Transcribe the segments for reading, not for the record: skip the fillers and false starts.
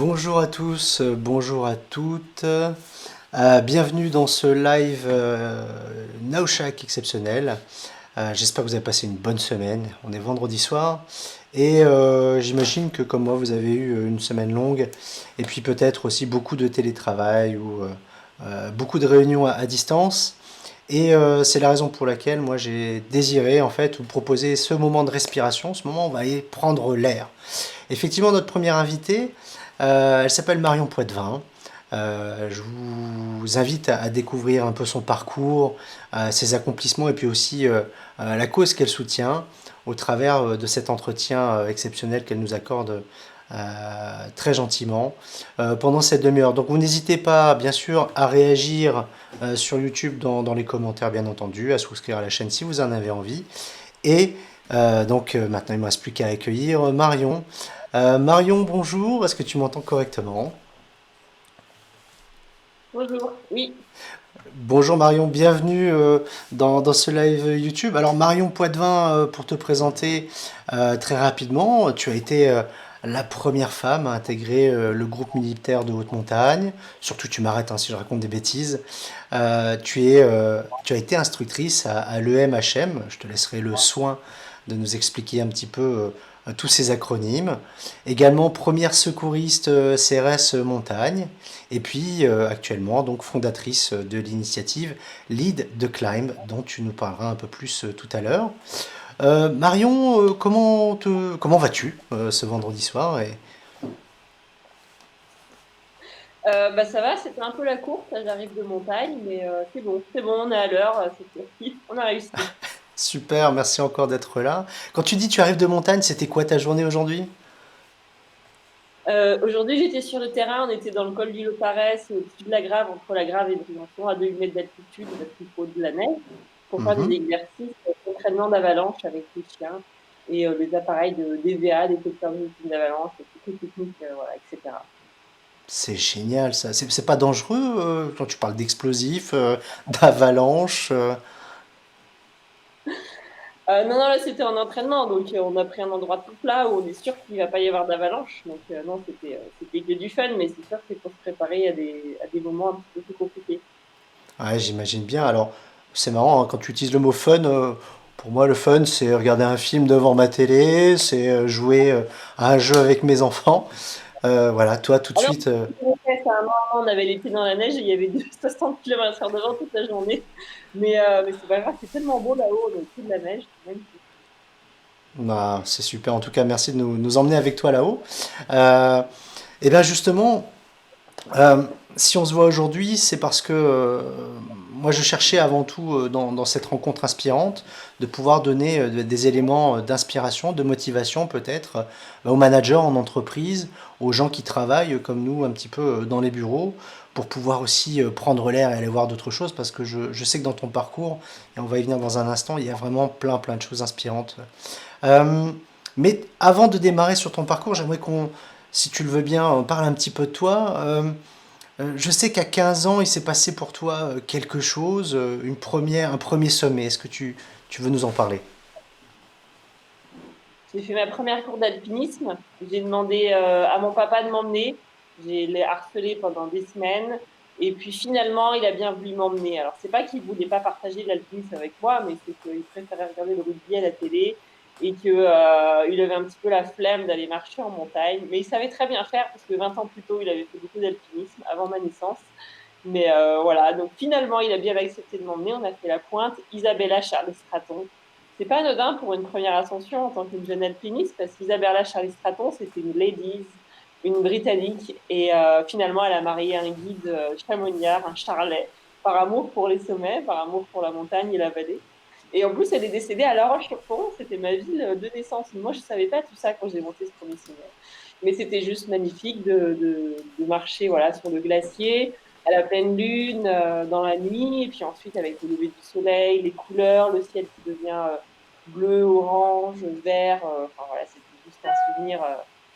Bonjour à tous, bonjour à toutes. Bienvenue dans ce live Naoshack exceptionnel. J'espère que vous avez passé une bonne semaine. On est vendredi soir et j'imagine que comme moi vous avez eu une semaine longue et puis peut-être aussi beaucoup de télétravail ou beaucoup de réunions à distance. Et c'est la raison pour laquelle moi j'ai désiré en fait vous proposer ce moment de respiration, ce moment où on va aller prendre l'air. Effectivement, notre première invitée, elle s'appelle Marion Poitvin. Je vous invite à découvrir un peu son parcours, ses accomplissements et puis aussi la cause qu'elle soutient au travers de cet entretien exceptionnel qu'elle nous accorde très gentiment pendant cette demi-heure. Donc vous n'hésitez pas bien sûr à réagir sur YouTube dans les commentaires bien entendu, à souscrire à la chaîne si vous en avez envie. Et maintenant il ne me reste plus qu'à accueillir Marion. Marion, bonjour, est-ce que tu m'entends correctement? Bonjour. Oui. Bonjour Marion, bienvenue dans ce live YouTube. Alors Marion Poitvin, pour te présenter très rapidement, tu as été la première femme à intégrer le groupe militaire de haute montagne. Surtout tu m'arrêtes si je raconte des bêtises. Tu as été instructrice à l'EMHM. Je te laisserai le soin de nous expliquer un petit peu tous ces acronymes. Également première secouriste CRS Montagne. Et puis actuellement donc fondatrice de l'initiative Lead the Climb dont tu nous parleras un peu plus tout à l'heure. Marion, comment vas-tu ce vendredi soir Ça va, c'était un peu la course. Là, j'arrive de montagne, mais c'est bon, on est à l'heure, c'est parti, on a réussi. Super, merci encore d'être là. Quand tu dis tu arrives de montagne, c'était quoi ta journée aujourd'hui? Aujourd'hui, j'étais sur le terrain, on était dans le col du Loparès, au-dessus de la Grave, entre la Grave et Briançon, à 2000 mètres d'altitude, parce qu'il faut de la neige, pour faire des Mhm. exercices d'entraînement d'avalanche avec les chiens et des appareils de DVA, détecteurs de victimes d'avalanche, toutes les techniques, voilà, etc. C'est génial ça. C'est pas dangereux quand tu parles d'explosifs, d'avalanche Non, non, là c'était en entraînement, donc on a pris un endroit tout plat où on est sûr qu'il va pas y avoir d'avalanche. Donc non, c'était que du fun, mais c'est sûr qu'il faut se préparer à des moments un petit peu plus compliqués. Ouais, j'imagine bien. Alors, c'est marrant, hein, quand tu utilises le mot fun, pour moi, le fun, c'est regarder un film devant ma télé, c'est jouer à un jeu avec mes enfants. Voilà, toi, tout de Alors, suite. à un moment, on avait les pieds dans la neige et il y avait 60 km/h de vent toute la journée. Mais c'est pas grave, c'est tellement beau là-haut, on est au-dessus de la neige, c'est magnifique. Bah, c'est super. En tout cas, merci de nous emmener avec toi là-haut. Euh, et bien, justement, Euh, si on se voit aujourd'hui, c'est parce que moi je cherchais avant tout dans cette rencontre inspirante de pouvoir donner des éléments d'inspiration, de motivation peut-être aux managers en entreprise, aux gens qui travaillent comme nous un petit peu dans les bureaux, pour pouvoir aussi prendre l'air et aller voir d'autres choses parce que je sais que dans ton parcours, et on va y venir dans un instant, il y a vraiment plein de choses inspirantes. Euh, mais avant de démarrer sur ton parcours, j'aimerais si tu le veux bien, on parle un petit peu de toi. Je sais qu'à 15 ans, il s'est passé pour toi quelque chose, un premier sommet. Est-ce que tu veux nous en parler? J'ai fait ma première cour d'alpinisme. J'ai demandé à mon papa de m'emmener. J'ai l'ai harcelé pendant des semaines. Et puis finalement, il a bien voulu m'emmener. Alors, c'est pas qu'il voulait pas partager l'alpinisme avec moi, mais c'est qu'il préférait regarder le rugby à la télé et que il avait un petit peu la flemme d'aller marcher en montagne. Mais il savait très bien faire parce que 20 ans plus tôt, il avait fait beaucoup d'alpinisme avant ma naissance. Mais voilà, donc finalement, il a bien accepté de m'emmener. On a fait la pointe Isabella Charles Straton. C'est pas anodin pour une première ascension en tant qu'une jeune alpiniste, parce qu'Isabella Charles Straton, c'était une ladies, une Britannique, et finalement, elle a marié un guide chamoniard, un charlet, par amour pour les sommets, par amour pour la montagne et la vallée. Et en plus, elle est décédée à La Roche-sur-Foron, c'était ma ville de naissance. Moi, je savais pas tout ça quand j'ai monté ce premier sommet. Mais c'était juste magnifique de marcher voilà, sur le glacier, à la pleine lune, dans la nuit, et puis ensuite avec le lever du soleil, les couleurs, le ciel qui devient bleu, orange, vert. Enfin voilà, c'était juste un souvenir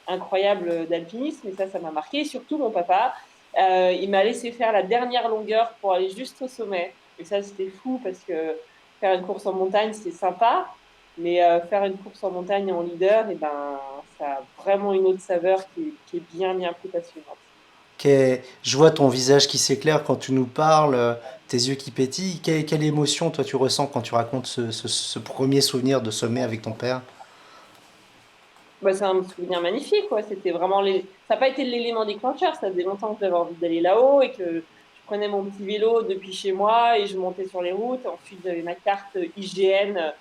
incroyable d'alpinisme, et ça m'a marqué. Et surtout, mon papa, il m'a laissé faire la dernière longueur pour aller juste au sommet. Et ça, c'était fou parce que faire une course en montagne, c'est sympa, mais faire une course en montagne en leader, et ben, ça a vraiment une autre saveur qui est bien, bien plus passionnante. Je vois ton visage qui s'éclaire quand tu nous parles, tes yeux qui pétillent. Quelle émotion toi tu ressens quand tu racontes ce premier souvenir de sommet avec ton père? Bah, c'est un souvenir magnifique, quoi. C'était vraiment ça n'a pas été l'élément déclencheur. Ça faisait longtemps que j'avais envie d'aller là-haut et que je prenais mon petit vélo depuis chez moi et je montais sur les routes. Ensuite, j'avais ma carte IGN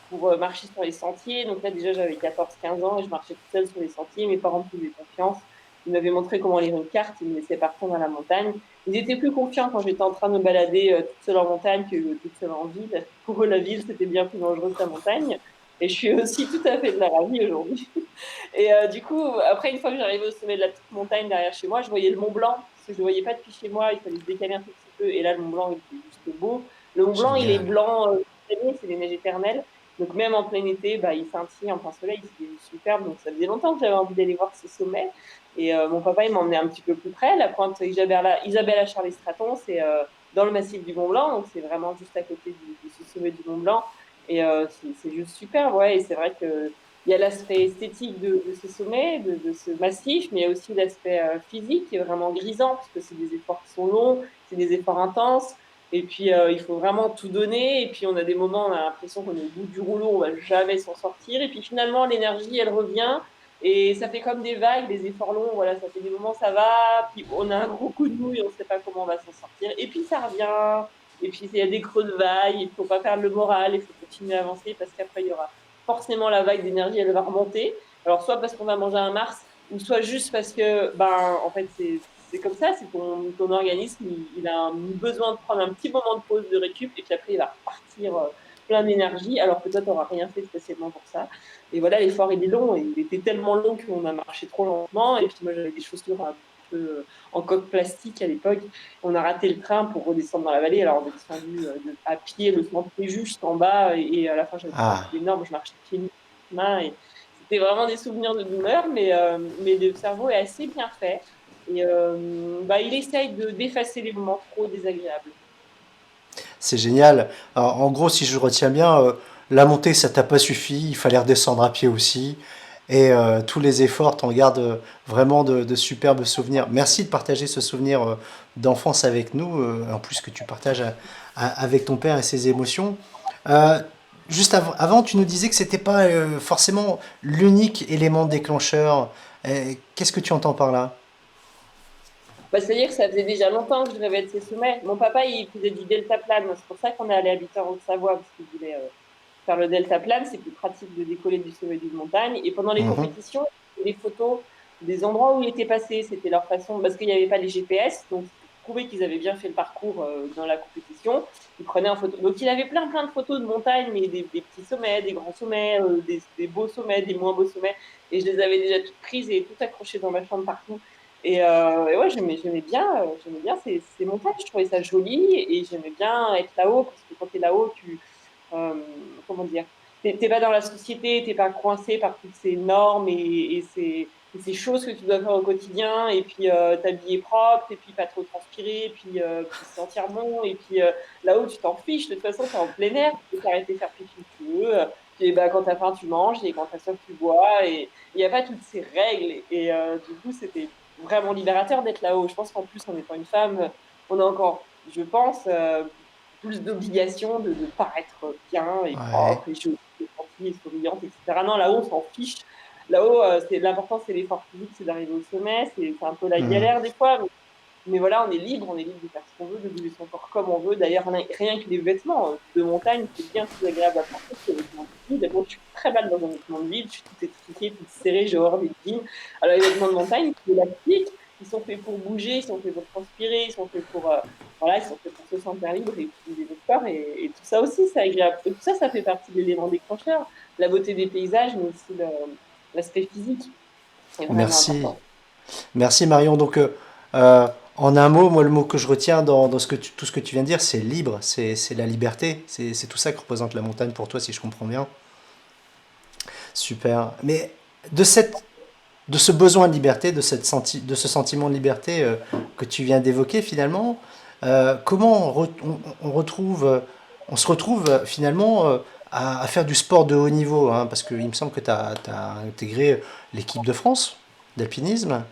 pour marcher sur les sentiers. Donc là, déjà, j'avais 14-15 ans et je marchais toute seule sur les sentiers. Mes parents me faisaient confiance. Ils m'avaient montré comment lire une carte. Ils me laissaient partir dans la montagne. Ils étaient plus confiants quand j'étais en train de me balader toute seule en montagne que toute seule en ville. Pour eux, la ville, c'était bien plus dangereux que la montagne. Et je suis aussi tout à fait de la ravie aujourd'hui. Et du coup, après, une fois que j'arrivais au sommet de la petite montagne derrière chez moi, je voyais le Mont Blanc, parce que je ne le voyais pas depuis chez moi, il fallait se décaler un tout petit peu. Et là, le Mont Blanc, il était juste beau. Le Mont Blanc, il est Génial. blanc, c'est des neiges éternelles. Donc même en plein été, bah, il scintille en plein soleil, c'est superbe. Donc ça faisait longtemps que j'avais envie d'aller voir ce sommet. Et mon papa, il m'emmenait un petit peu plus près. La pointe Isabella Charles Straton, c'est dans le massif du Mont Blanc. Donc c'est vraiment juste à côté de ce sommet du Mont Blanc. Et c'est juste super, ouais. Et c'est vrai que il y a l'aspect esthétique de ce sommet, de ce massif, mais il y a aussi l'aspect physique qui est vraiment grisant, parce que c'est des efforts qui sont longs, c'est des efforts intenses, et puis il faut vraiment tout donner, et puis on a des moments, on a l'impression qu'on est au bout du rouleau, on va jamais s'en sortir, et puis finalement l'énergie, elle revient, et ça fait comme des vagues, des efforts longs, voilà, ça fait des moments, ça va, puis on a un gros coup de mou, et on ne sait pas comment on va s'en sortir, et puis ça revient, et puis il y a des creux de vague, il ne faut pas perdre le moral, il faut continuer à avancer, parce qu'après il y aura forcément la vague d'énergie, elle va remonter. Alors, soit parce qu'on va manger un Mars, ou soit juste parce que, ben, en fait, c'est comme ça, c'est ton organisme, il a besoin de prendre un petit moment de pause, de récup, et puis après, il va repartir plein d'énergie, alors que toi, tu n'auras rien fait spécialement pour ça. Et voilà, l'effort, il est long, et il était tellement long qu'on a marché trop lentement, et puis moi, j'avais des chaussures un peu en coque plastique à l'époque. On a raté le train pour redescendre dans la vallée, alors on est descendu à pied le sentier jusqu'en bas, et à la fin, j'avais pas Ah, énorme, je marchais pieds nus main, et c'était vraiment des souvenirs de douleur, mais le cerveau est assez bien fait. Et bah, il essaye d'effacer les moments trop désagréables. c'est génial. Alors, en gros, si je retiens bien, la montée, ça t'a pas suffi, il fallait redescendre à pied aussi. Et tous les efforts, t'en gardes vraiment de superbes souvenirs. Merci de partager ce souvenir d'enfance avec nous, en plus que tu partages avec ton père et ses émotions. Euh, Juste avant, tu nous disais que c'était pas forcément l'unique élément déclencheur. Qu'est-ce que tu entends par là? Bah, c'est-à-dire que ça faisait déjà longtemps que je rêvais de ces sommets. Mon papa, il faisait du deltaplane. C'est pour ça qu'on est allé habiter en Haute-Savoie, parce qu'il voulait faire le deltaplane. C'est plus pratique de décoller du sommet d'une montagne. Et pendant les Mhm. compétitions, les photos des endroits où il était passé, c'était leur façon, parce qu'il n'y avait pas les GPS, donc pour prouver qu'ils avaient bien fait le parcours dans la compétition, ils prenaient en photo. Donc il avait plein plein de photos de montagnes, mais des petits sommets, des grands sommets, des beaux sommets, des moins beaux sommets, et je les avais déjà toutes prises et toutes accrochées dans ma chambre partout. Et ouais, j'aimais bien ces montagnes, je trouvais ça joli et j'aimais bien être là-haut parce que quand tu es là-haut, comment dire, t'es pas dans la société, t'es pas coincé par toutes ces normes et ces choses que tu dois faire au quotidien et puis t'habiller propre et puis pas trop transpirer puis se sentir bon et puis là-haut tu t'en fiches, de toute façon t'es en plein air, tu peux t'arrêter faire pipi où tu veux, puis bah, quand t'as faim tu manges et quand t'as soif tu bois et il n'y a pas toutes ces règles et du coup c'était vraiment libérateur d'être là-haut. Je pense qu'en plus en étant une femme, on a encore, je pense, plus d'obligation de paraître bien et Ouais. propre et jolie et gentille et souriante, etc. Non, là-haut, on s'en fiche. Là-haut, l'important, c'est l'effort physique, c'est d'arriver au sommet. C'est un peu la Mhm. galère des fois, mais voilà, on est libre de faire ce qu'on veut, de bouger son corps comme on veut. D'ailleurs, rien que les vêtements de montagne, c'est bien plus agréable à porter que les vêtements de ville. Moi, je suis très mal dans un vêtement de ville, je suis toute étriquée, toute serrée, j'ai horreur des jeans. Alors, les vêtements de montagne, c'est élastique, ils sont faits pour bouger, ils sont faits pour transpirer, ils sont faits pour, voilà, ils sont faits pour se sentir libre et utiliser notre corps. Et tout ça aussi, c'est agréable. Et tout ça, ça fait partie de l'élément déclencheur. La beauté des paysages, mais aussi l'aspect physique est vraiment Merci. important. Merci Marion. Donc, euh, en un mot, moi, le mot que je retiens dans tout ce que tu viens de dire, c'est libre, c'est la liberté. C'est tout ça que représente la montagne pour toi, si je comprends bien. Super. Mais de de ce besoin de liberté, de ce sentiment de liberté que tu viens d'évoquer finalement, comment on se retrouve finalement à faire du sport de haut niveau, hein, parce qu'il me semble que tu as intégré l'équipe de France d'alpinisme.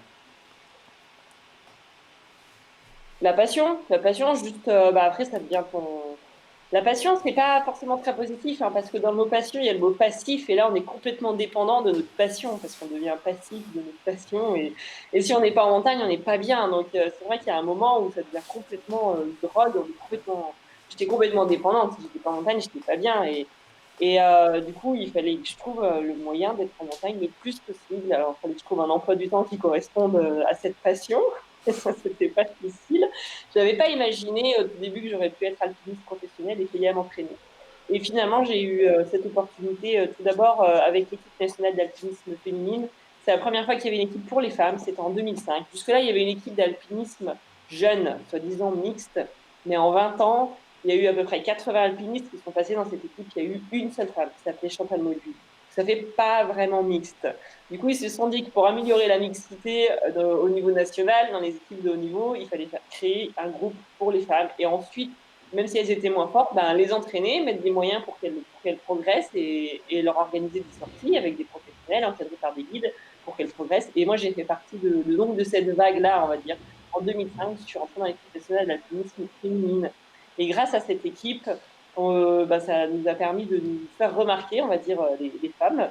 La passion, juste, bah après, ça devient ton. La passion, c'est pas forcément très positif, hein, parce que dans le mot passion, il y a le mot passif, et là, on est complètement dépendant de notre passion, parce qu'on devient passif de notre passion, et si on n'est pas en montagne, on n'est pas bien. Donc, c'est vrai qu'il y a un moment où ça devient complètement une drogue, on est complètement. J'étais complètement dépendante. Si j'étais pas en montagne, j'étais pas bien, et du coup, il fallait que je trouve le moyen d'être en montagne le plus possible. Alors, il fallait que je trouve un emploi du temps qui corresponde à cette passion. Et ça, c'était pas difficile. Je n'avais pas imaginé au tout début que j'aurais pu être alpiniste professionnelle et payer à m'entraîner. Et finalement, j'ai eu cette opportunité tout d'abord avec l'équipe nationale d'alpinisme féminine. C'est la première fois qu'il y avait une équipe pour les femmes, c'était en 2005. Jusque-là, il y avait une équipe d'alpinisme jeune, soi-disant mixte, mais en 20 ans, il y a eu à peu près 80 alpinistes qui sont passés dans cette équipe. Il y a eu une seule femme qui s'appelait Chantal Mauduit. Ça fait pas vraiment mixte. Du coup, ils se sont dit que pour améliorer la mixité au niveau national, dans les équipes de haut niveau, il fallait créer un groupe pour les femmes. Et ensuite, même si elles étaient moins fortes, ben, les entraîner, mettre des moyens pour qu'elles progressent et leur organiser des sorties avec des professionnels encadrés par des guides pour qu'elles progressent. Et moi, j'ai fait partie donc de cette vague-là, on va dire. En 2005, je suis rentrée dans l'équipe nationale d'alpinisme féminine. Et grâce à cette équipe, bah, ça nous a permis de nous faire remarquer, on va dire, les femmes,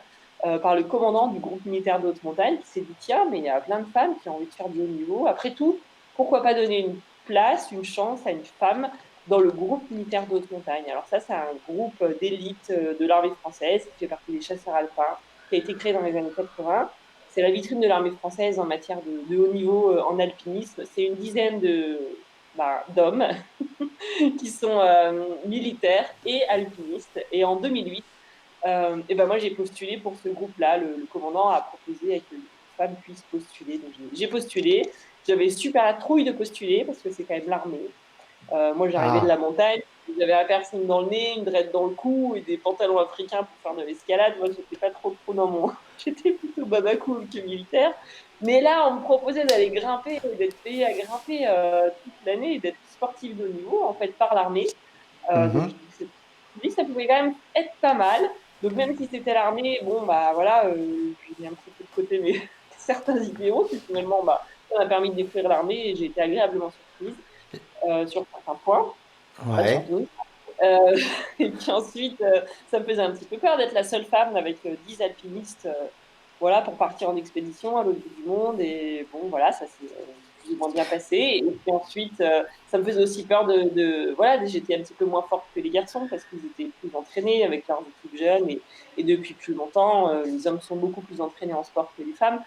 par le commandant du groupe militaire de haute montagne qui s'est dit, tiens, mais il y a plein de femmes qui ont envie de faire du haut niveau. Après tout, pourquoi pas donner une place, une chance à une femme dans le groupe militaire de haute montagne. Alors ça, c'est un groupe d'élite de l'armée française qui fait partie des chasseurs alpins, qui a été créé dans les années 80. C'est la vitrine de l'armée française en matière de haut niveau en alpinisme. C'est une dizaine d'hommes qui sont militaires et alpinistes. Et en 2008, et ben moi, j'ai postulé pour ce groupe-là. Le commandant a proposé que les femmes puissent postuler. Donc, j'ai postulé. J'avais super la trouille de postuler parce que c'est quand même l'armée. Moi, j'arrivais de Ah, la montagne, j'avais la piercing dans le nez, une draide dans le cou et des pantalons africains pour faire de l'escalade. Moi, j'étais pas trop dans mon. J'étais plutôt baba cool que militaire. Mais là, on me proposait d'aller grimper, d'être payé à grimper toute l'année et d'être sportif de haut niveau, en fait, par l'armée. Donc, mhm. je me dis que ça pouvait quand même être pas mal. Donc, même si c'était l'armée, bon, bah voilà, j'ai mis un petit peu de côté certains idéaux. Puis finalement, bah, ça m'a permis de découvrir l'armée et j'ai été agréablement surprise sur certains points, pas sur Ouais. tous. Et puis ensuite, ça me faisait un petit peu peur d'être la seule femme avec 10 alpinistes voilà, pour partir en expédition à l'autre bout du monde. Et bon, voilà, ça s'est plus ou moins bien passé. Et puis ensuite, ça me faisait aussi peur voilà, j'étais un petit peu moins forte que les garçons parce qu'ils étaient plus entraînés avec leurs équipes jeunes. Et depuis plus longtemps, les hommes sont beaucoup plus entraînés en sport que les femmes.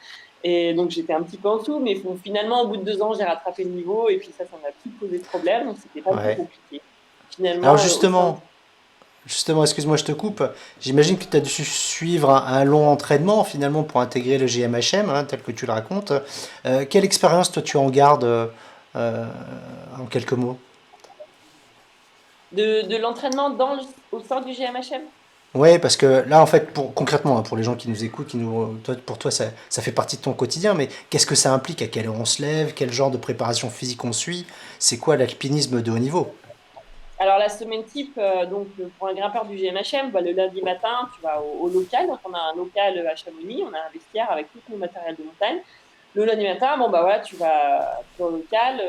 Et donc j'étais un petit peu en dessous, mais bon, finalement, au bout de 2 ans, j'ai rattrapé le niveau et puis ça m'a plus posé de problème, donc c'était pas plus Ouais. compliqué. Alors Finalement, au sein de. justement, excuse-moi, je te coupe. J'imagine que tu as dû suivre un long entraînement finalement pour intégrer le GMHM, hein, tel que tu le racontes. Quelle expérience toi tu en gardes euh, en quelques mots? De l'entraînement au sein du GMHM. Ouais, parce que là, en fait, concrètement, hein, pour les gens qui nous écoutent, pour toi, ça fait partie de ton quotidien, mais qu'est-ce que ça implique? À quelle heure on se lève? Quel genre de préparation physique on suit? C'est quoi l'alpinisme de haut niveau? Alors la semaine type, donc pour un grimpeur du GMHM, bah, le lundi matin, tu vas au local. Donc on a un local à Chamonix, on a un vestiaire avec tout nos matériels de montagne. Le lundi matin, bon bah voilà, tu vas au local,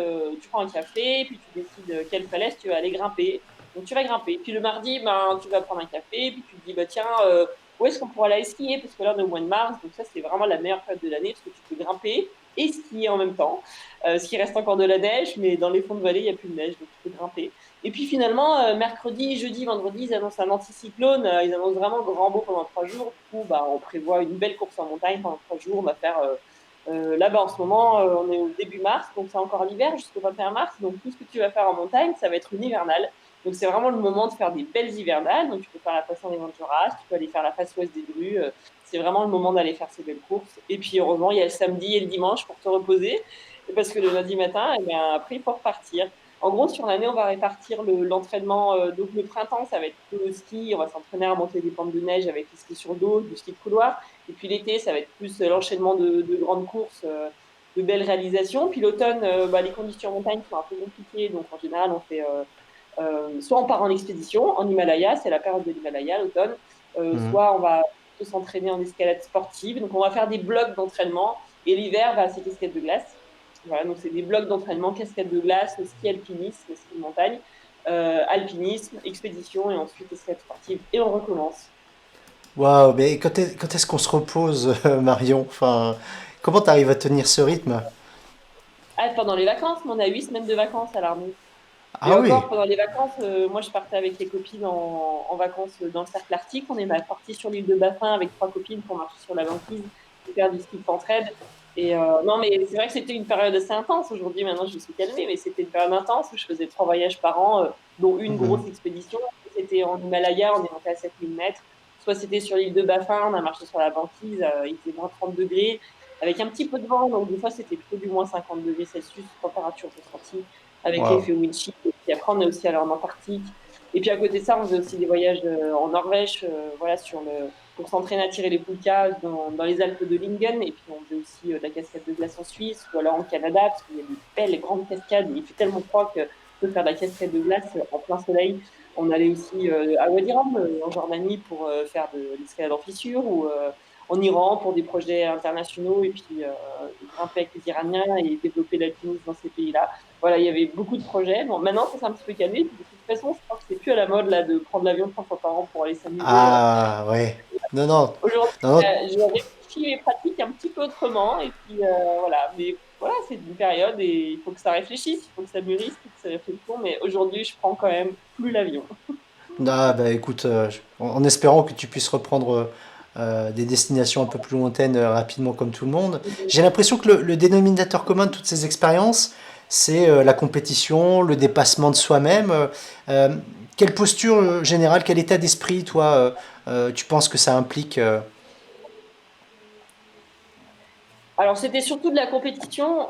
tu prends un café, puis tu décides quelle falaise tu vas aller grimper. Donc tu vas grimper. Puis le mardi, ben tu vas prendre un café, puis tu te dis bah tiens, où est-ce qu'on pourra aller skier? Parce que là on est au mois de mars, donc ça c'est vraiment la meilleure période de l'année parce que tu peux grimper et skier en même temps. Ce qui reste encore de la neige, mais dans les fonds de vallée, il n'y a plus de neige, donc tu peux grimper. Et puis finalement, mercredi, jeudi, vendredi, ils annoncent un anticyclone. Ils annoncent vraiment grand beau pendant 3 jours. Du coup, bah, on prévoit une belle course en montagne pendant 3 jours. On va faire là-bas en ce moment, on est au début mars, donc c'est encore l'hiver jusqu'au 21 mars. Donc tout ce que tu vas faire en montagne, ça va être une hivernale. Donc c'est vraiment le moment de faire des belles hivernales. Donc tu peux faire la Passion des Venturas, tu peux aller faire la face ouest des Drues. C'est vraiment le moment d'aller faire ces belles courses. Et puis heureusement, il y a le samedi et le dimanche pour te reposer. Parce que le lundi matin, eh bien, après, il faut repartir. En gros, sur l'année, on va répartir l'entraînement. Donc, le printemps, ça va être plutôt le ski. On va s'entraîner à monter des pentes de neige avec le ski sur dos, du ski de couloir. Et puis l'été, ça va être plus l'enchaînement de grandes courses, de belles réalisations. Puis l'automne, bah, les conditions en montagne sont un peu compliquées. Donc, en général, on fait Soit on part en expédition en Himalaya, c'est la période de l'Himalaya, l'automne, Mhm. soit on va s'entraîner en escalade sportive. Donc on va faire des blocs d'entraînement et l'hiver, c'est cascade de glace. Voilà, donc c'est des blocs d'entraînement, cascade de glace, ski alpinisme, ski de montagne, alpinisme, expédition et ensuite escalade sportive et on recommence. Waouh, mais quand est-ce qu'on se repose, Marion? Enfin, comment t'arrives à tenir ce rythme? Ah, pendant les vacances, mais on a 8 semaines de vacances à l'armée. Et Ah oui. encore, pendant les vacances, moi, je partais avec les copines en vacances dans le cercle arctique. On est parti sur l'île de Baffin avec 3 copines pour marcher sur la banquise et faire du ski de pentraide. Et non, mais c'est vrai que c'était une période assez intense. Aujourd'hui, maintenant, je me suis calmée, mais c'était une période intense où je faisais 3 voyages par an, dont une Mhm. grosse expédition. C'était en Himalaya, on est monté à 7 000 mètres. Soit c'était sur l'île de Baffin, on a marché sur la banquise, il faisait moins 30 degrés, avec un petit peu de vent, donc des fois c'était plutôt du moins 50 degrés Celsius, température ressentie avec Waouh. l'effet windshield. Et puis après, on est aussi allé en Antarctique. Et puis à côté de ça, on faisait aussi des voyages en Norvège, voilà, pour s'entraîner à tirer les pulkas dans les Alpes de Lingen. Et puis on faisait aussi de la cascade de glace en Suisse ou alors en Canada, parce qu'il y a des belles grandes cascades. Et il fait tellement froid que peut faire de la cascade de glace en plein soleil. On allait aussi à Wadi Rum, en Jordanie, pour faire de l'escalade en fissure, ou en Iran pour des projets internationaux, et puis grimper avec les Iraniens et développer l'alpinisme dans ces pays-là. Voilà, il y avait beaucoup de projets. Bon, maintenant, ça s'est un petit peu calmé. Puis, de toute façon, je crois que c'est plus à la mode là, de prendre l'avion 3 fois par an pour aller s'amuser. Ah ouais. Non, non. Aujourd'hui, Non, non. je réfléchis et pratique un petit peu autrement. Et puis, voilà. Mais voilà, c'est une période et il faut que ça réfléchisse, il faut que ça mûrisse, toutes ces réflexions. Mais aujourd'hui, je prends quand même plus l'avion. Ah bah écoute, en espérant que tu puisses reprendre des destinations un peu plus lointaines rapidement comme tout le monde. J'ai l'impression que le dénominateur commun de toutes ces expériences, c'est la compétition, le dépassement de soi-même. Euh, Quelle posture générale, quel état d'esprit, toi, tu penses que ça implique Alors, c'était surtout de la compétition.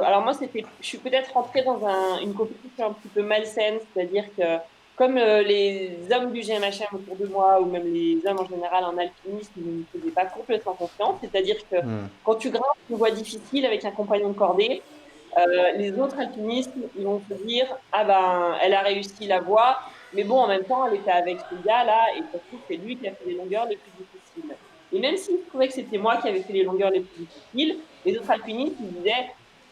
Alors, moi, je suis peut-être rentrée dans une compétition un petit peu malsaine, c'est-à-dire que comme les hommes du GMHM autour de moi, ou même les hommes en général en alpinisme, ne me faisaient pas complètement confiance, c'est-à-dire que Hmm. quand tu grimpes une voie difficile avec un compagnon de cordée, les autres alpinistes, ils vont se dire, ah ben, elle a réussi la voie, mais bon, en même temps, elle était avec ce gars-là, et ça se trouve, c'est lui qui a fait les longueurs les plus difficiles. Et même s'ils trouvaient que c'était moi qui avais fait les longueurs les plus difficiles, les autres alpinistes, ils disaient,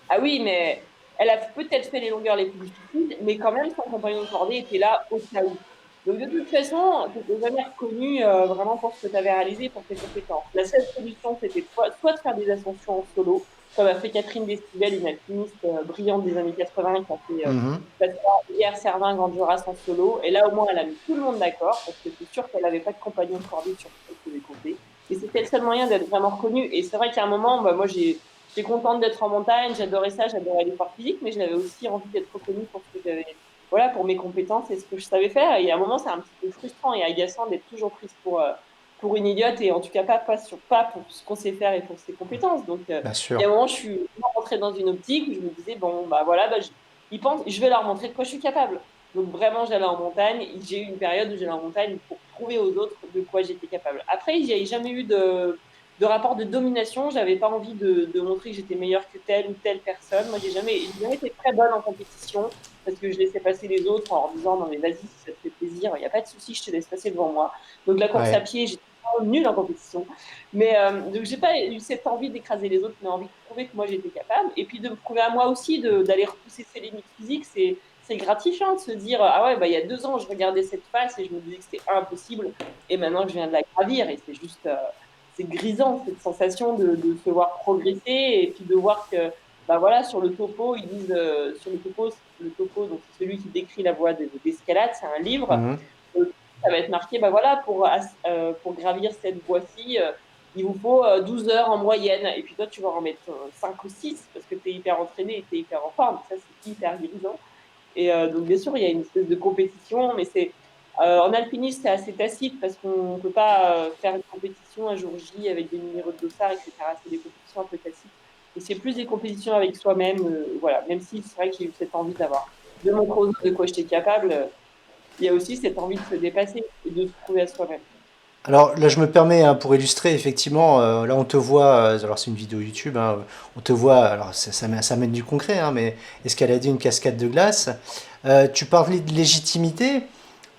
ah oui, mais elle a peut-être fait les longueurs les plus difficiles, mais quand même, son compagnon de cordée était là au cas où. Donc, de toute façon, tu n'étais jamais reconnu vraiment pour ce que tu avais réalisé, pour tes compétences. La seule solution, c'était soit de faire des ascensions en solo, comme a fait Catherine Destivelle, une alpiniste brillante des années 80 qui a fait Mhm. Hier Servin, Grande Jorasson en solo. Et là, au moins, elle a mis tout le monde d'accord parce que c'est sûr qu'elle n'avait pas de compagnon de cordée sur qui elle pouvait compter. Et c'était le seul moyen d'être vraiment reconnue. Et c'est vrai qu'à un moment, moi, j'étais contente d'être en montagne, j'adorais ça, j'adorais l'effort physique, mais j'avais aussi envie d'être reconnue pour ce que j'avais, voilà, pour mes compétences et ce que je savais faire. Et à un moment, c'est un petit peu frustrant et agaçant d'être toujours prise pour une idiote, et en tout cas pas pour ce qu'on sait faire et pour ses compétences. Donc, Bien il y sûr. a un moment, je suis rentrée dans une optique où je me disais, bon, bah voilà, ils pensent, je vais leur montrer de quoi je suis capable. Donc vraiment, j'allais en montagne. J'ai eu une période où j'allais en montagne pour prouver aux autres de quoi j'étais capable. Après, il n'y a jamais eu de rapport de domination. J'avais pas envie de montrer que j'étais meilleure que telle ou telle personne. Moi, j'ai jamais été très bonne en compétition parce que je laissais passer les autres en leur disant, non mais vas-y, si ça te fait plaisir, il n'y a pas de souci, je te laisse passer devant moi. Donc la course à Ouais. pied, j'étais nulle en compétition. Mais donc j'ai pas eu cette envie d'écraser les autres, mais envie de prouver que moi j'étais capable. Et puis de me prouver à moi aussi d'aller repousser ses limites physiques. C'est gratifiant de se dire, ah ouais, bah, il y a 2 ans, je regardais cette face et je me disais que c'était impossible. Et maintenant, je viens de la gravir. Et c'est juste, c'est grisant, cette sensation de se voir progresser. Et puis de voir que, bah voilà, sur le topo, ils disent, sur le topo, donc c'est celui qui décrit la voie d'escalade, c'est un livre. Mhm. Ça va être marqué, bah voilà, pour gravir cette voie-ci, il vous faut 12 heures en moyenne. Et puis toi, tu vas en mettre 5 ou 6 parce que tu es hyper entraîné et tu es hyper en forme. Ça, c'est hyper grisant. Et donc, bien sûr, il y a une espèce de compétition, mais en alpinisme, c'est assez tacite parce qu'on ne peut pas faire une compétition un jour J avec des numéros de dossard, etc. C'est des compétitions un peu tacites. Et c'est plus des compétitions avec soi-même, voilà. Même si c'est vrai que j'ai eu cette envie de montrer aux autres de quoi j'étais capable, il y a aussi cette envie de se dépasser et de se prouver à soi-même. Alors là, je me permets hein, pour illustrer, effectivement, là on te voit, alors c'est une vidéo YouTube, hein, on te voit, alors ça mène du concret, hein, mais escalader une cascade de glace. Tu parlais de légitimité.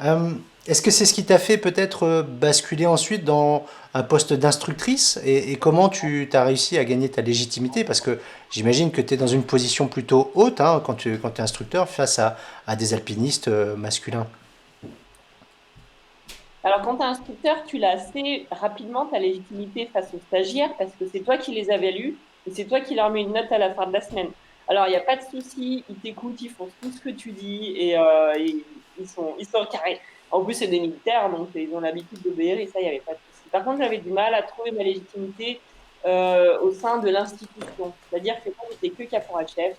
Euh, Est-ce que c'est ce qui t'a fait peut-être basculer ensuite dans un poste d'instructrice et comment tu as réussi à gagner ta légitimité? Parce que j'imagine que tu es dans une position plutôt haute hein, quand tu es instructeur face à des alpinistes masculins. Alors, quand tu es instructeur, tu l'as assez rapidement, ta légitimité face aux stagiaires, parce que c'est toi qui les évalues et c'est toi qui leur mets une note à la fin de la semaine. Alors, il n'y a pas de souci, ils t'écoutent, ils font tout ce que tu dis et ils sont carrés. En plus, c'est des militaires, donc ils ont l'habitude d'obéir et ça, il n'y avait pas de souci. Par contre, j'avais du mal à trouver ma légitimité au sein de l'institution. C'est-à-dire que moi, j'étais que caporal-chef,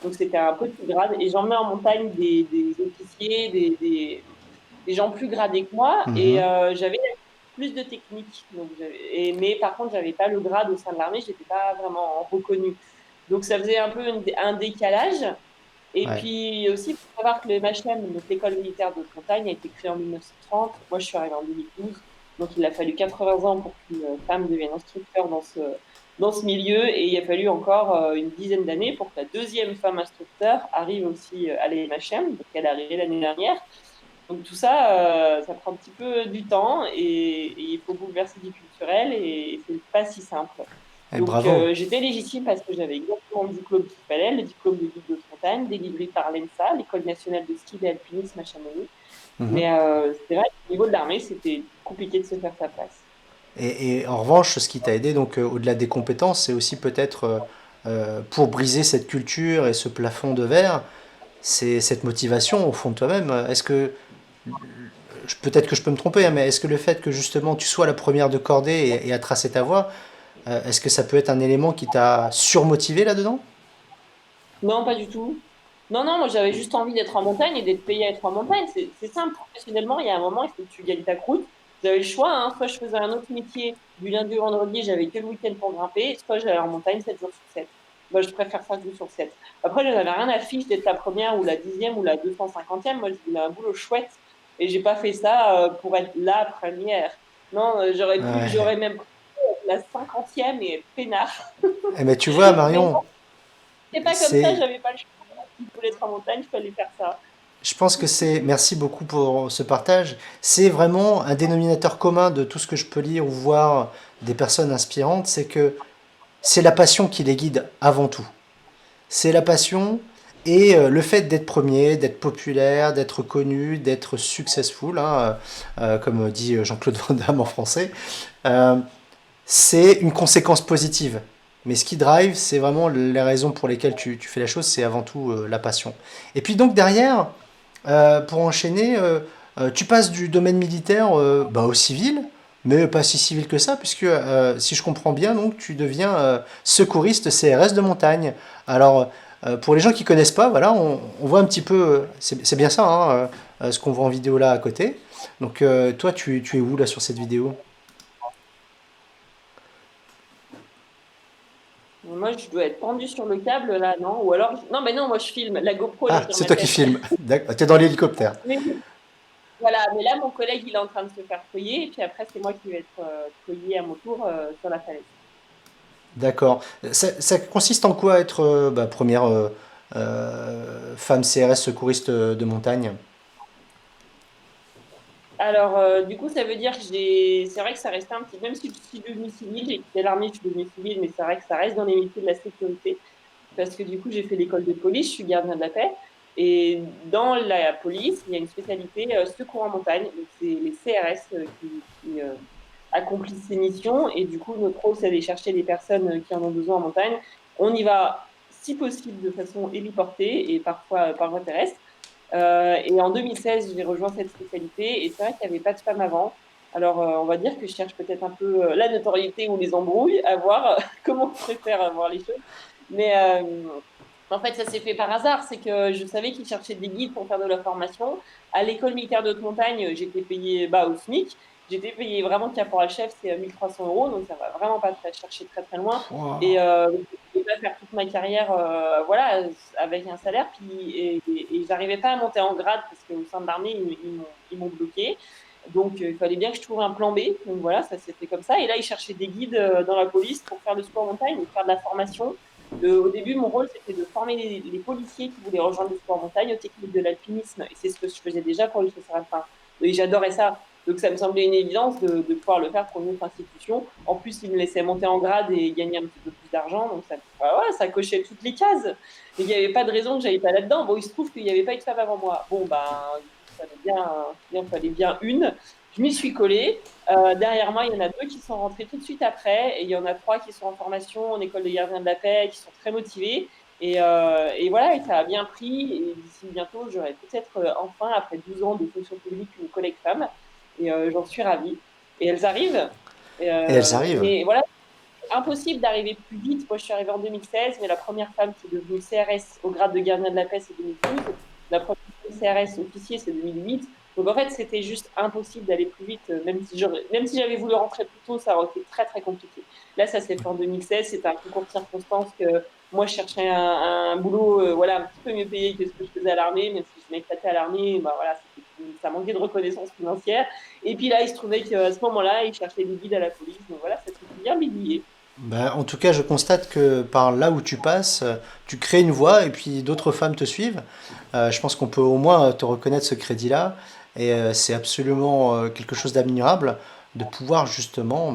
donc c'était un petit grade et j'emmmenais en montagne des officiers, des gens plus gradés que moi et Mhm. j'avais plus de technique. Mais par contre, j'avais pas le grade au sein de l'armée, j'étais pas vraiment reconnue. Donc ça faisait un peu un décalage. Et Ouais. puis aussi, il faut savoir que le MHM, donc l'école militaire de haute montagne, a été créée en 1930. Moi, je suis arrivée en 2012. Donc il a fallu 80 ans pour qu'une femme devienne instructeur dans ce milieu. Et il a fallu encore une dizaine d'années pour que la deuxième femme instructeur arrive aussi à l'EMHM. Donc elle est arrivée l'année dernière. Donc tout ça, ça prend un petit peu du temps et il faut bouleverser du culturel et c'est pas si simple. Eh, Donc bravo. j'étais légitime parce que j'avais exactement le diplôme qu'il fallait, le diplôme de guide de montagne, délivré par l'ENSA, l'École nationale de ski et alpinisme à Chamonix. Mhm. Mais c'est vrai qu'au niveau de l'armée, c'était compliqué de se faire sa place. Et en revanche, ce qui t'a aidé, donc au-delà des compétences, c'est aussi peut-être pour briser cette culture et ce plafond de verre, c'est cette motivation au fond de toi-même. Est-ce que, peut-être que je peux me tromper, hein, mais est-ce que le fait que justement tu sois la première de cordée et à tracer ta voie, est-ce que ça peut être un élément qui t'a surmotivé là-dedans? Non, pas du tout. Non, non, moi j'avais juste envie d'être en montagne et d'être payé à être en montagne. C'est simple, professionnellement, il y a un moment, il faut que tu gagnes ta croûte. J'avais le choix, hein. Soit je faisais un autre métier du lundi au vendredi, j'avais que le week-end pour grimper, soit j'allais en montagne 7 jours sur 7. Moi, je préfère 5 jours sur 7. Après, je n'avais rien à fiche d'être la première ou la dixième ou la 250e. Moi, je voulais un boulot chouette et j'ai pas fait ça pour être la première. Non, Ouais. j'aurais même pris la 50e et peinard. Eh, mais tu vois, Mais Marion, non, c'est pas comme ça, c'est, j'avais pas le choix. Il voulait être en montagne, il fallait faire ça. je pense que c'est, merci beaucoup pour ce partage, c'est vraiment un dénominateur commun de tout ce que je peux lire ou voir des personnes inspirantes, c'est que c'est la passion qui les guide avant tout. C'est la passion et le fait d'être premier, d'être populaire, d'être connu, d'être successful, hein, comme dit Jean-Claude Van Damme en français, euh, c'est une conséquence positive. Mais ce qui drive, c'est vraiment les raisons pour lesquelles tu fais la chose, c'est avant tout la passion. Et puis donc derrière, pour enchaîner, tu passes du domaine militaire bah, au civil, mais pas si civil que ça, puisque si je comprends bien, donc tu deviens secouriste CRS de montagne. Alors, pour les gens qui connaissent pas, voilà, on voit un petit peu, c'est bien ça, hein, ce qu'on voit en vidéo là à côté. Donc, toi, tu es où là sur cette vidéo? Moi, je dois être pendue sur le câble là, non? Ou alors, non, mais non, moi je filme. La GoPro, elle est Ah, sur c'est ma toi qui tête. filmes. T'es dans l'hélicoptère. Mais voilà, mais là, mon collègue, il est en train de se faire fouiller, et puis après, c'est moi qui vais être fouillée à mon tour sur la falaise. D'accord. Ça consiste en quoi être bah, première femme CRS secouriste de montagne? Alors, du coup, ça veut dire que c'est vrai que ça restait un petit, même si je suis devenue civile, j'ai quitté l'armée, je suis devenue civile, mais c'est vrai que ça reste dans les métiers de la sécurité. Parce que du coup, j'ai fait l'école de police, je suis gardien de la paix. Et dans la police, il y a une spécialité secours en montagne. Donc, c'est les CRS qui accomplissent ces missions. Et du coup, notre rôle, c'est d'aller chercher les personnes qui en ont besoin en montagne. On y va, si possible, de façon héliportée et parfois par voie terrestre. Et en 2016, j'ai rejoint cette spécialité. Et c'est vrai qu'il n'y avait pas de femmes avant. Alors, on va dire que je cherche peut-être un peu la notoriété ou les embrouilles, à voir comment on préfère voir les choses. Mais en fait, ça s'est fait par hasard. C'est que je savais qu'ils cherchaient des guides pour faire de la formation. À l'école militaire de haute montagne, j'étais payée bas au SMIC. J'étais payée vraiment caporal-chef, c'est 1300 euros. Donc, ça va vraiment pas chercher très, très loin. Et Wow. je ne pouvais pas faire toute ma carrière voilà, avec un salaire. Puis, et j'arrivais pas à monter en grade parce qu'au sein de l'armée, ils m'ont bloqué. Donc, il fallait bien que je trouve un plan B. Donc voilà, ça s'est fait comme ça. Et là, ils cherchaient des guides dans la police pour faire le sport montagne, et faire de la formation. Au début, mon rôle, c'était de former les policiers qui voulaient rejoindre le sport montagne aux techniques de l'alpinisme. Et c'est ce que je faisais déjà pour les chasseurs alpins. Et j'adorais ça. Donc, ça me semblait une évidence de pouvoir le faire pour une autre institution. En plus, ils me laissaient monter en grade et gagner un petit peu plus d'argent. Donc, ça cochait toutes les cases. Et il n'y avait pas de raison que j'aille pas là-dedans. Bon, il se trouve qu'il n'y avait pas eu de femme avant moi. Bon, ben, il en fallait bien une. Je m'y suis collée. Derrière moi, il y en a deux qui sont rentrés tout de suite après, et il y en a trois qui sont en formation en école de gardien de la paix, qui sont très motivés. Et voilà, et ça a bien pris. Et d'ici bientôt, j'aurai peut-être enfin, après 12 ans de fonction publique, une collègue femme. Et j'en suis ravie. Et elles arrivent. Et elles arrivent. Mais voilà, impossible d'arriver plus vite. Moi, je suis arrivée en 2016, mais la première femme qui est devenue CRS au grade de gardien de la paix, c'est 2012. La première CRS officier, c'est 2008. Donc, en fait, c'était juste impossible d'aller plus vite. Même si j'avais voulu rentrer plus tôt, ça aurait été très, très compliqué. Là, ça s'est fait en 2016. C'était un concours de circonstances que moi, je cherchais un boulot voilà, un petit peu mieux payé que ce que je faisais à l'armée. Même si je m'éclatais à l'armée, bah, voilà, ça manquait de reconnaissance financière. Et puis là, il se trouvait qu'à ce moment-là, ils cherchaient des guides à la police. Donc voilà, ça s'est bien bidouillé. Ben, en tout cas, je constate que par là où tu passes, tu crées une voie et puis d'autres femmes te suivent. Je pense qu'on peut au moins te reconnaître ce crédit-là. Et c'est absolument quelque chose d'admirable de pouvoir justement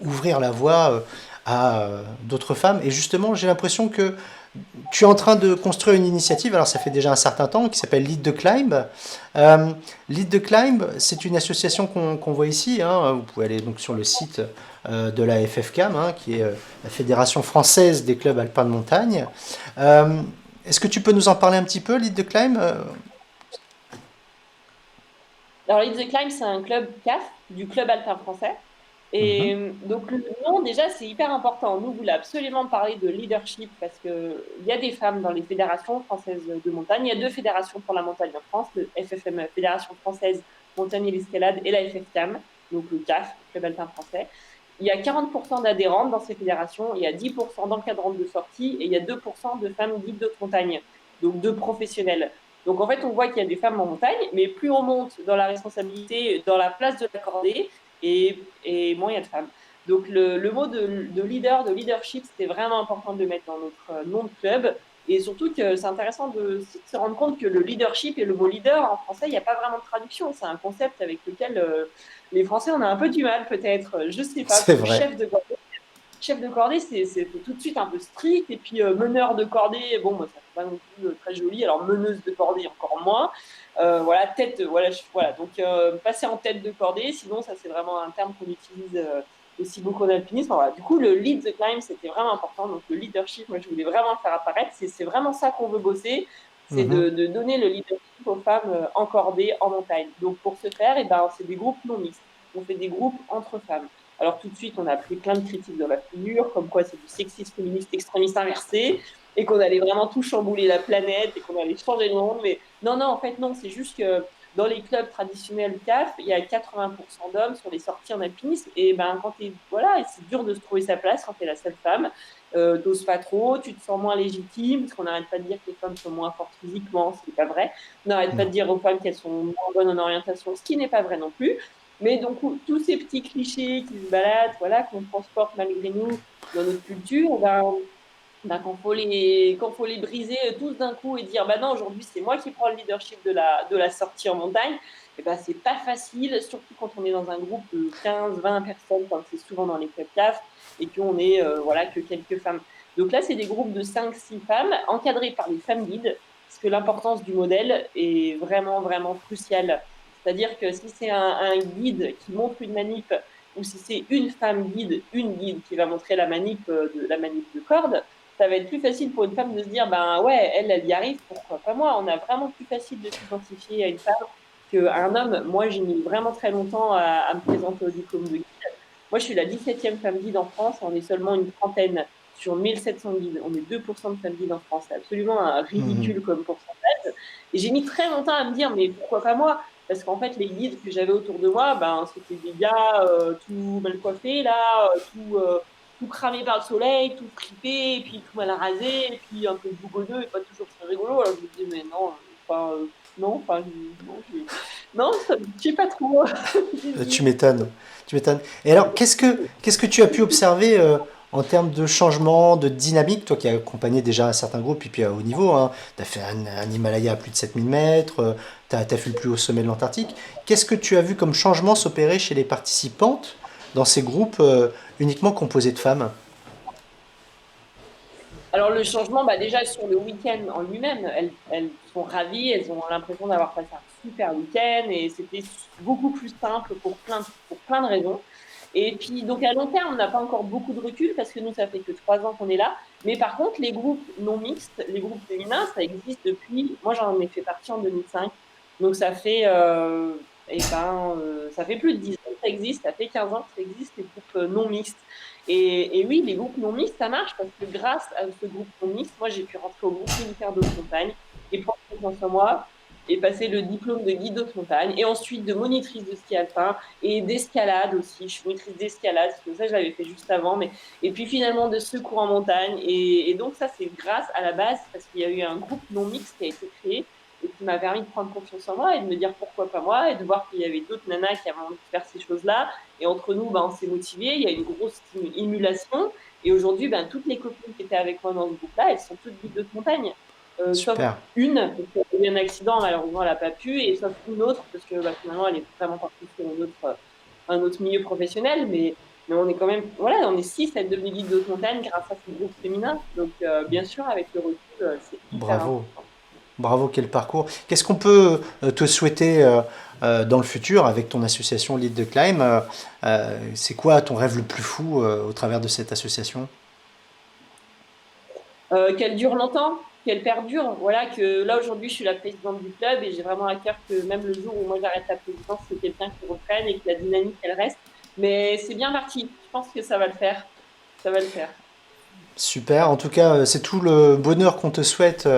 ouvrir la voie à d'autres femmes. Et justement, j'ai l'impression que tu es en train de construire une initiative, alors ça fait déjà un certain temps, qui s'appelle Lead the Climb. Euh, Lead the Climb, c'est une association qu'on voit ici, hein. Vous pouvez aller donc sur le site de la FFCAM, hein, qui est la Fédération française des clubs alpins de montagne. Euh, Est-ce que tu peux nous en parler un petit peu, Lead the Climb? Alors, Lead the Climb, c'est un club CAF, du club alpin français. Mhm. Et donc, le nom, déjà, c'est hyper important. Nous, on voulait absolument parler de leadership parce qu'il y a des femmes dans les fédérations françaises de montagne. Il y a deux fédérations pour la montagne en France, le FFM, Fédération française montagne et l'escalade, et la FFCAM, donc le CAF, Club alpin français. Il y a 40% d'adhérentes dans ces fédérations, il y a 10% d'encadrantes de sortie, et il y a 2% de femmes guides de montagne, donc de professionnels. Donc en fait, on voit qu'il y a des femmes en montagne, mais plus on monte dans la responsabilité, dans la place de la cordée, et moins il y a de femmes. Donc le mot de leader, de leadership, c'était vraiment important de le mettre dans notre nom de club. Et surtout que c'est intéressant de se rendre compte que le leadership et le mot leader en français, il n'y a pas vraiment de traduction. C'est un concept avec lequel les Français, on a un peu du mal peut-être. Je sais pas, C'est parce que vrai. chef de cordée, c'est tout de suite un peu strict. Et puis meneur de cordée, bon, moi, ça fait pas non plus très joli. Alors meneuse de cordée, encore moins. Voilà, tête, voilà. Donc passer en tête de cordée, sinon ça c'est vraiment un terme qu'on utilise aussi beaucoup en alpinisme. Voilà. Du coup, le lead the climb, c'était vraiment important. Donc le leadership, moi je voulais vraiment le faire apparaître. C'est vraiment ça qu'on veut bosser, c'est Mhm. de donner le leadership aux femmes en cordée, en montagne. Donc pour ce faire, eh ben, c'est des groupes non mixtes. On fait des groupes entre femmes. Alors tout de suite, on a pris plein de critiques dans la figure, comme quoi c'est du sexisme féministe extrémiste inversé, et qu'on allait vraiment tout chambouler la planète, et qu'on allait changer le monde. Mais non, non, en fait, non, c'est juste que dans les clubs traditionnels CAF, il y a 80% d'hommes sur les sorties en alpinisme. Et ben, quand t'es, voilà, c'est dur de se trouver sa place quand t'es la seule femme. T'oses pas trop, tu te sens moins légitime, parce qu'on n'arrête pas de dire que les femmes sont moins fortes physiquement, ce qui n'est pas vrai. On n'arrête pas Non. de dire aux femmes qu'elles sont moins bonnes en orientation, ce qui n'est pas vrai non plus. Mais donc, tous ces petits clichés qui se baladent, voilà, qu'on transporte malgré nous dans notre culture, quand faut les briser tous d'un coup et dire, bah non, aujourd'hui, c'est moi qui prends le leadership de la sortie en montagne, et ben, c'est pas facile, surtout quand on est dans un groupe de 15, 20 personnes, comme c'est souvent dans les clubs CAF, et qu'on est, voilà, que quelques femmes. Donc là, c'est des groupes de 5, 6 femmes, encadrés par des femmes guides, parce que l'importance du modèle est vraiment, vraiment cruciale. C'est-à-dire que si c'est un guide qui montre une manip, ou si c'est une femme guide, une guide qui va montrer la manip de corde, ça va être plus facile pour une femme de se dire, ben ouais, elle y arrive, pourquoi pas moi? On a vraiment plus facile de s'identifier à une femme qu'à un homme. Moi, j'ai mis vraiment très longtemps à me présenter au diplôme de guide. Moi, je suis la 17e femme guide en France, on est seulement une trentaine sur 1700 guides. On est 2% de femmes guides en France. C'est absolument un Mhm. ridicule comme pourcentage. Et j'ai mis très longtemps à me dire, mais pourquoi pas moi? Parce qu'en fait, les guides que j'avais autour de moi, ben, c'était des gars tout mal coiffés, là, tout cramé par le soleil, tout fripé, et puis tout mal rasé, et puis un peu bougonneux et pas toujours très rigolo. Alors je me dis, mais non, enfin, non, enfin, non, Non, je sais pas trop. Tu J'hésite. m'étonnes. Tu m'étonnes. Et alors, qu'est-ce que tu as pu observer en termes de changement, de dynamique, toi qui as accompagné déjà un certain groupe, et puis à haut niveau, hein, tu as fait un Himalaya à plus de 7000 mètres, tu as fait le plus haut sommet de l'Antarctique. Qu'est-ce que tu as vu comme changement s'opérer chez les participantes dans ces groupes uniquement composés de femmes? Alors le changement, bah déjà sur le week-end en lui-même, elles sont ravies, elles ont l'impression d'avoir passé un super week-end et c'était beaucoup plus simple pour plein de raisons. Et puis donc à long terme, on n'a pas encore beaucoup de recul parce que nous, ça fait que 3 ans qu'on est là. Mais par contre, les groupes non mixtes, les groupes féminins, ça existe depuis, moi j'en ai fait partie en 2005. Donc ça fait plus de 10 ans que ça existe, ça fait 15 ans que ça existe, les groupes non mixtes. Et oui, les groupes non mixtes, ça marche parce que grâce à ce groupe non mixte, moi, j'ai pu rentrer au groupe militaire d'haute montagne et prendre confiance en moi et passer le diplôme de guide haute montagne et ensuite de monitrice de ski alpin et d'escalade aussi. Je suis monitrice d'escalade, parce que ça, je l'avais fait juste avant. Et puis finalement de secours en montagne. Et donc ça, c'est grâce à la base parce qu'il y a eu un groupe non mixte qui a été créé et qui m'a permis de prendre confiance en moi et de me dire pourquoi pas moi et de voir qu'il y avait d'autres nanas qui avaient envie de faire ces choses-là et entre nous, ben, on s'est motivés. Il y a une grosse émulation. Et aujourd'hui, ben, toutes les copines qui étaient avec moi dans ce groupe-là, elles sont toutes guides de montagne. Sauf Super. une, parce qu'elle a eu un accident, malheureusement, elle n'a pas pu. Et sauf une autre, parce que bah, finalement, elle est vraiment partie sur un autre milieu professionnel. Mais on est quand même, voilà, on est 6 à être devenus guides de montagne grâce à ce groupe féminin. Donc, bien sûr, avec le recul, c'est hyper Bravo. important. Bravo, quel parcours. Qu'est-ce qu'on peut te souhaiter dans le futur avec ton association Lead the Climb? C'est quoi ton rêve le plus fou au travers de cette association? Qu'elle dure longtemps, qu'elle perdure. Voilà, que là aujourd'hui je suis la présidente du club et j'ai vraiment à cœur que même le jour où moi j'arrête la présidence, c'est quelqu'un qui reprenne et que la dynamique elle reste. Mais c'est bien parti. Je pense que ça va le faire. Ça va le faire. Super, en tout cas, c'est tout le bonheur qu'on te souhaite,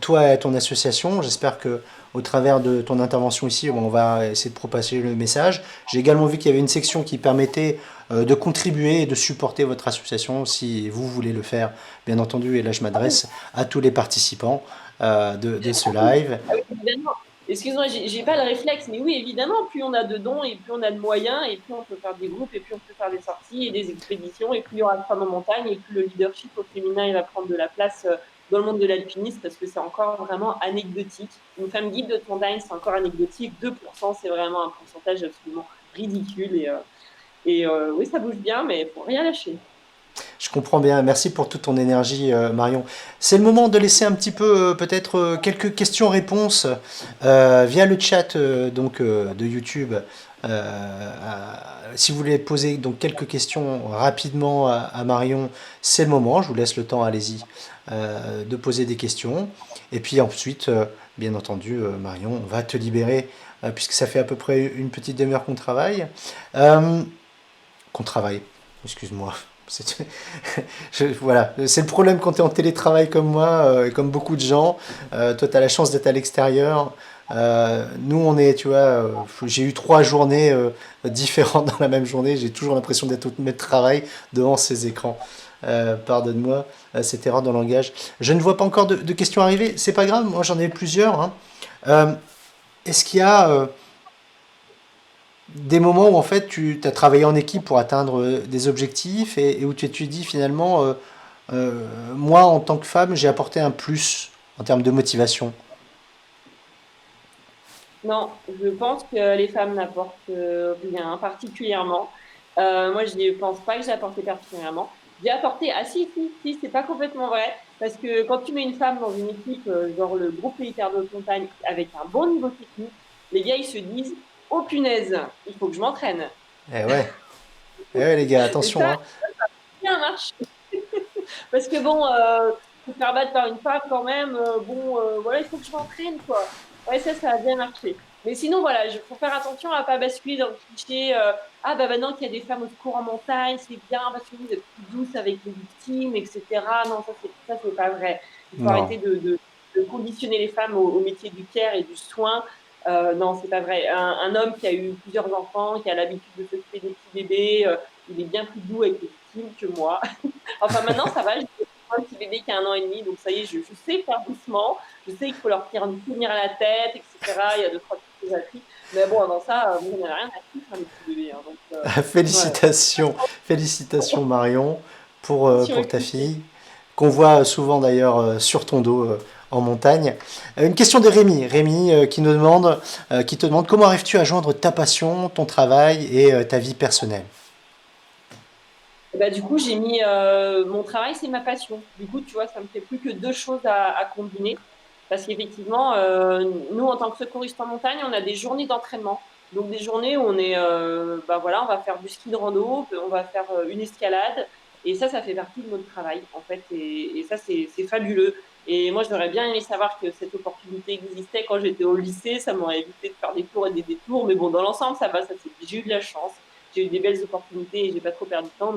toi et ton association. J'espère que au travers de ton intervention ici, on va essayer de propager le message. J'ai également vu qu'il y avait une section qui permettait de contribuer et de supporter votre association si vous voulez le faire, bien entendu. Et là, je Ah oui, m'adresse à tous les participants de ce live. ah oui, évidemment. Excuse-moi, j'ai pas le réflexe, mais oui, évidemment, plus on a de dons et plus on a de moyens, et plus on peut faire des groupes, et plus on peut faire des sorties et des expéditions, et plus il y aura de femmes en montagne, et plus le leadership au féminin il va prendre de la place dans le monde de l'alpinisme, parce que c'est encore vraiment anecdotique. Une femme guide de montagne, c'est encore anecdotique. 2%, c'est vraiment un pourcentage absolument ridicule. Et oui, ça bouge bien, mais il faut rien lâcher. Je comprends bien. Merci pour toute ton énergie, Marion. C'est le moment de laisser un petit peu, peut-être, quelques questions-réponses via le chat de YouTube. Si vous voulez poser donc quelques questions rapidement à Marion, c'est le moment. Je vous laisse le temps, allez-y, de poser des questions. Et puis ensuite, bien entendu, Marion, on va te libérer puisque ça fait à peu près une petite demi-heure qu'on travaille. Euh, qu'on travaille. Excuse-moi. Voilà, c'est le problème quand tu es en télétravail comme moi, et comme beaucoup de gens. Toi, tu as la chance d'être à l'extérieur. Nous, on est, tu vois, j'ai eu 3 journées différentes dans la même journée. J'ai toujours l'impression d'être au maître de travail devant ces écrans. Pardonne-moi cette erreur dans le langage. Je ne vois pas encore de questions arriver. C'est pas grave, moi j'en ai plusieurs, hein. Euh, Est-ce qu'il y a des moments où en fait tu as travaillé en équipe pour atteindre des objectifs et où tu te dis finalement, moi en tant que femme, j'ai apporté un plus en termes de motivation. Non, je pense que les femmes n'apportent rien particulièrement. Moi, je ne pense pas que j'ai apporté particulièrement. J'ai apporté, ah si, c'est pas complètement vrai, parce que quand tu mets une femme dans une équipe, genre le groupe militaire de haute montagne, avec un bon niveau technique, les gars, ils se disent, oh punaise, il faut que je m'entraîne. Eh ouais les gars, Et attention, ça, hein. bien marche. Parce que bon, se faire battre par une femme quand même, bon, voilà, il faut que je m'entraîne, quoi. Ouais, ça a bien marché. Mais sinon, voilà, il faut faire attention à pas basculer dans le cliché. Ah, bah maintenant qu'il y a des femmes au secours en montagne, c'est bien parce que vous êtes plus douce avec les victimes, etc. Non, ça, c'est pas vrai. Il faut Non, arrêter de conditionner les femmes au métier du care et du soin. Non, c'est pas vrai. Un homme qui a eu plusieurs enfants, qui a l'habitude de s'occuper des petits bébés, il est bien plus doux avec les victimes que moi. Enfin, maintenant, ça va. J'ai un petit bébé qui a 1 an et demi, donc ça y est, je sais faire doucement. Je sais qu'il faut leur tenir à la tête, etc. Il y a deux, trois choses à tri. Mais bon, avant ça, on n'avait rien à foutre, hein, les petits bébés. Hein, donc, voilà. Félicitations, félicitations Marion Attention pour ta écouter. fille, qu'on voit souvent d'ailleurs sur ton dos en montagne. Une question de Rémi, Rémi qui te demande comment arrives-tu à joindre ta passion, ton travail et ta vie personnelle? Et bah, du coup, j'ai mis mon travail, c'est ma passion. Du coup, tu vois, ça me fait plus que deux choses à combiner. Parce qu'effectivement, nous, en tant que secouristes en montagne, on a des journées d'entraînement. Donc, des journées où on est, bah voilà, on va faire du ski de rando, on va faire une escalade. Et ça fait partie de notre travail, en fait. Et ça, c'est fabuleux. Et moi, j'aurais bien aimé savoir que cette opportunité existait quand j'étais au lycée. Ça m'aurait évité de faire des tours et des détours. Mais bon, dans l'ensemble, ça va. J'ai eu de la chance. J'ai eu des belles opportunités et j'ai pas trop perdu de temps.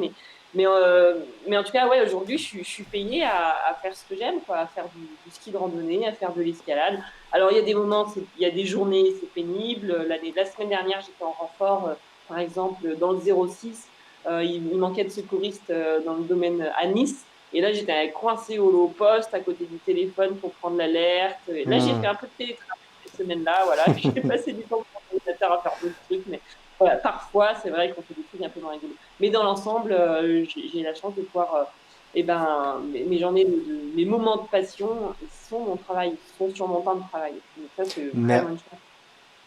Mais en tout cas, ouais, aujourd'hui, je suis payée à faire ce que j'aime, quoi, à faire du ski de randonnée, à faire de l'escalade. Alors, il y a des moments, il y a des journées, c'est pénible. La semaine dernière, j'étais en renfort, par exemple, dans le 06. Il manquait de secouristes dans le domaine à Nice. Et là, j'étais coincée au low poste, à côté du téléphone pour prendre l'alerte. Et là, j'ai fait Hmm. un peu de télétravail cette semaine-là. Voilà, j'ai passé du temps sur l'ordinateur à faire d'autres trucs. Mais voilà, parfois, c'est vrai qu'on fait des trucs un peu moins rigolos. Mais dans l'ensemble, j'ai la chance de pouvoir, eh ben, mes journées, mes moments de passion, ils sont mon travail, ils sont sur mon temps de travail. Donc ça, c'est Mer- vraiment une chance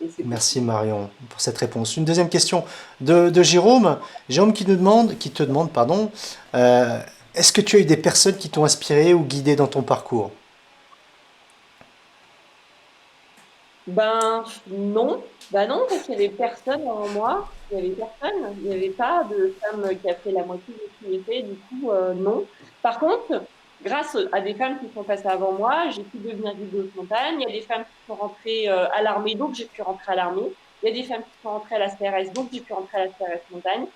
et c'est Merci possible. Marion pour cette réponse. Une deuxième question de Jérôme. Jérôme qui te demande, pardon, euh, est-ce que tu as eu des personnes qui t'ont inspiré ou guidé dans ton parcours? Ben non, ben non, parce qu'il y avait personne avant moi, il y avait personne, il n'y avait pas de femme qui a fait la moitié de ce que j'ai fait, du coup, non. Par contre, grâce à des femmes qui sont passées avant moi, j'ai pu devenir guide de montagne, il y a des femmes qui sont rentrées à l'armée, donc j'ai pu rentrer à l'armée, il y a des femmes qui sont rentrées à la CRS, donc j'ai pu rentrer à la CRS montagne.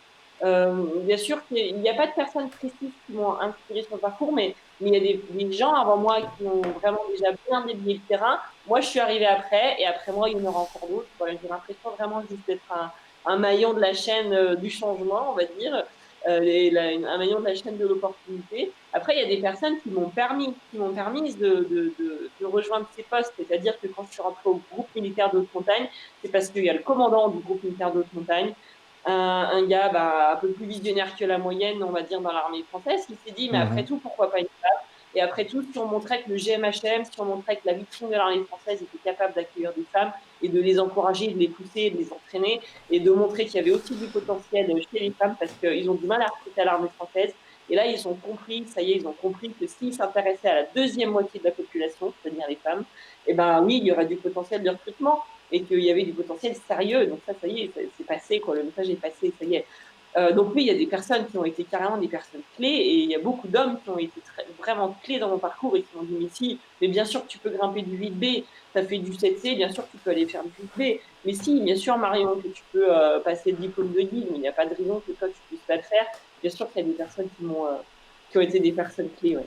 Bien sûr qu'il n'y a pas de personnes précises qui m'ont inspiré sur le parcours, mais il y a des gens avant moi qui ont vraiment déjà bien débuté le terrain. Moi, je suis arrivée après, et après moi, il y en aura encore d'autres. Voilà, j'ai l'impression vraiment juste d'être un maillon de la chaîne du changement, on va dire, un maillon de la chaîne de l'opportunité. Après, il y a des personnes qui m'ont permis de rejoindre ces postes. C'est-à-dire que quand je suis rentrée au groupe militaire de haute montagne, c'est parce qu'il y a le commandant du groupe militaire de haute montagne, un gars bah, un peu plus visionnaire que la moyenne, on va dire, dans l'armée française, qui s'est dit, mais après Mhm. tout, pourquoi pas une femme? Et après tout, si on montrait que le GMHM, si on montrait que la vitrine de l'armée française était capable d'accueillir des femmes et de les encourager, de les pousser, de les entraîner et de montrer qu'il y avait aussi du potentiel chez les femmes parce qu'ils ont du mal à recruter à l'armée française. Et là, ils ont compris, ça y est, ils ont compris que s'ils s'intéressaient à la deuxième moitié de la population, c'est-à-dire les femmes, eh ben oui, il y aurait du potentiel de recrutement et qu'il y avait du potentiel sérieux. Donc ça y est, c'est passé, quoi. Le message est passé, ça y est. Donc oui, il y a des personnes qui ont été carrément des personnes clés et il y a beaucoup d'hommes qui ont été vraiment clés dans mon parcours et qui m'ont dit mais si, mais bien sûr que tu peux grimper du 8B, tu as fait du 7C, bien sûr que tu peux aller faire du 8B, mais si, bien sûr Marion que tu peux passer le diplôme de guide, mais il n'y a pas de raison que toi tu puisses pas le faire. Bien sûr qu'il y a des personnes qui ont été des personnes clés, ouais.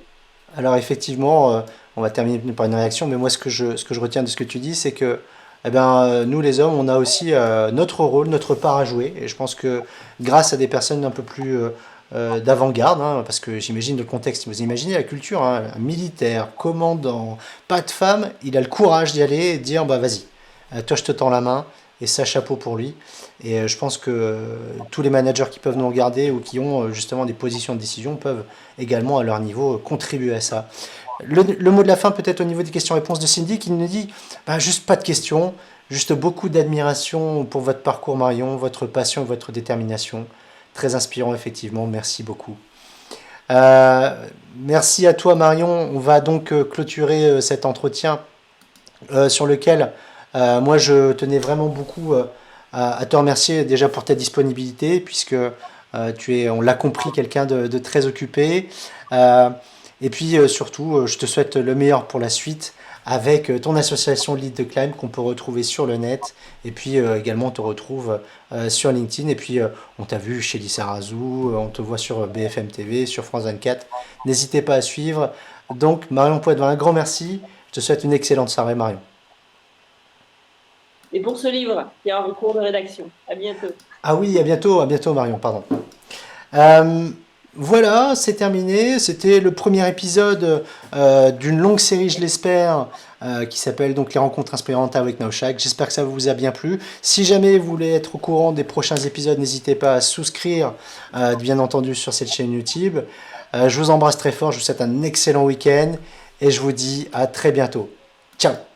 Alors effectivement, on va terminer par une réaction, mais moi ce que je retiens de ce que tu dis, c'est que eh ben, nous les hommes, on a aussi notre rôle, notre part à jouer. Et je pense que grâce à des personnes un peu plus d'avant-garde, hein, parce que j'imagine le contexte, vous imaginez la culture, hein, un militaire, commandant, pas de femme, il a le courage d'y aller et de dire bah vas-y, toi je te tends la main, et ça chapeau pour lui. Et je pense que tous les managers qui peuvent nous regarder ou qui ont justement des positions de décision peuvent également à leur niveau contribuer à ça. Le mot de la fin peut-être au niveau des questions-réponses de Cindy qui nous dit bah, juste pas de questions, juste beaucoup d'admiration pour votre parcours Marion, votre passion et votre détermination. Très inspirant effectivement, merci beaucoup. Euh, Merci à toi Marion, on va donc clôturer cet entretien sur lequel moi je tenais vraiment beaucoup à te remercier déjà pour ta disponibilité puisque tu es, on l'a compris, quelqu'un de très occupé. Euh, et puis surtout, je te souhaite le meilleur pour la suite avec ton association Lead the Climb qu'on peut retrouver sur le net. Et puis également, on te retrouve sur LinkedIn. Et puis, on t'a vu chez Lisa Razou, on te voit sur BFM TV, sur France 24. N'hésitez pas à suivre. Donc, Marion Poitevin, un grand merci. Je te souhaite une excellente soirée, Marion. Et pour ce livre, qui est en cours de rédaction. À bientôt. Ah oui, à bientôt Marion, pardon. Euh, Voilà, c'est terminé. C'était le premier épisode d'une longue série, je l'espère, qui s'appelle donc Les rencontres inspirantes avec Naushak. J'espère que ça vous a bien plu. Si jamais vous voulez être au courant des prochains épisodes, n'hésitez pas à souscrire, bien entendu, sur cette chaîne YouTube. Je vous embrasse très fort, je vous souhaite un excellent week-end et je vous dis à très bientôt. Ciao!